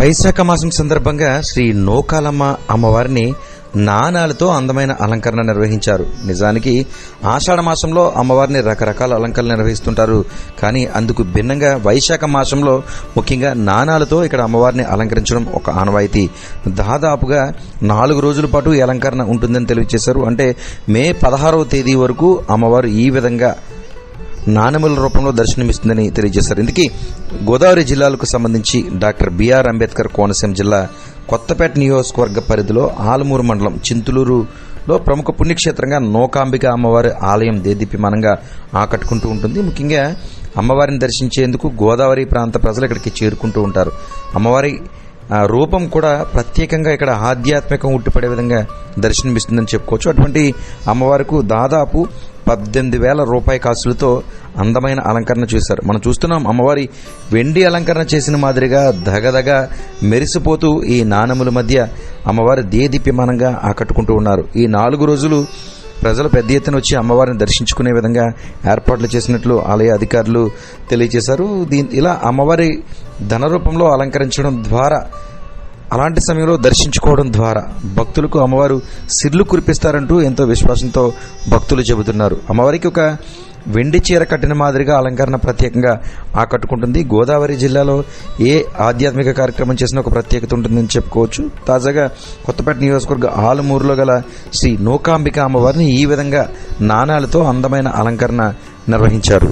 వైశాఖ మాసం సందర్భంగా శ్రీ నూకాలమ్మ అమ్మవారిని నాణాలతో అందమైన అలంకరణ నిర్వహించారు. నిజానికి ఆషాఢ మాసంలో అమ్మవారిని రకరకాల అలంకరణలు నిర్వహిస్తుంటారు. కానీ అందుకు భిన్నంగా వైశాఖ మాసంలో ముఖ్యంగా నాణాలతో ఇక్కడ అమ్మవారిని అలంకరించడం ఒక ఆనవాయితీ. దాదాపుగా 4 రోజుల పాటు ఈ అలంకరణ ఉంటుందని తెలియజేశారు. అంటే మే 16వ తేదీ వరకు అమ్మవారు ఈ విధంగా నాణెముల రూపంలో దర్శనమిస్తుందని తెలియజేశారు. ఇందుకీ గోదావరి జిల్లాలకు సంబంధించి డాక్టర్ బిఆర్ అంబేద్కర్ కోనసీమ జిల్లా కొత్తపేట నియోజకవర్గ పరిధిలో ఆలమూరు మండలం చింతలూరులో ప్రముఖ పుణ్యక్షేత్రంగా నూకాంబిక అమ్మవారి ఆలయం దేదీప్యమానంగా ఆకట్టుకుంటూ ఉంటుంది. ముఖ్యంగా అమ్మవారిని దర్శించేందుకు గోదావరి ప్రాంత ప్రజలు ఇక్కడికి చేరుకుంటూ ఉంటారు. అమ్మవారి రూపం కూడా ప్రత్యేకంగా ఇక్కడ ఆధ్యాత్మికం ఉట్టిపడే విధంగా దర్శనమిస్తుందని చెప్పుకోవచ్చు. అటువంటి అమ్మవారికి దాదాపు 18,000 రూపాయి కాసులతో అందమైన అలంకరణ చేశారు. మనం చూస్తున్నాం అమ్మవారి వెండి అలంకరణ చేసిన మాదిరిగా దగదగ మెరిసిపోతూ ఈ నాణెముల మధ్య అమ్మవారి దేదీప్యమానంగా ఆకట్టుకుంటూ ఉన్నారు. ఈ 4 రోజులు ప్రజలు పెద్ద ఎత్తున వచ్చి అమ్మవారిని దర్శించుకునే విధంగా ఏర్పాట్లు చేసినట్లు ఆలయ అధికారులు తెలియజేశారు. ఇలా అమ్మవారి ధన రూపంలో అలంకరించడం ద్వారా, అలాంటి సమయంలో దర్శించుకోవడం ద్వారా భక్తులకు అమ్మవారు సిర్లు కురిపిస్తారంటూ ఎంతో విశ్వాసంతో భక్తులు చెబుతున్నారు. అమ్మవారికి ఒక వెండి చీర కట్టిన మాదిరిగా అలంకరణ ప్రత్యేకంగా ఆకట్టుకుంటుంది. గోదావరి జిల్లాలో ఏ ఆధ్యాత్మిక కార్యక్రమం చేసినా ఒక ప్రత్యేకత ఉంటుందని చెప్పుకోవచ్చు. తాజాగా కొత్తపేట నియోజకవర్గ ఆలమూరులో గల శ్రీ నూకాంబిక అమ్మవారిని ఈ విధంగా నాణాలతో అందమైన అలంకరణ నిర్వహించారు.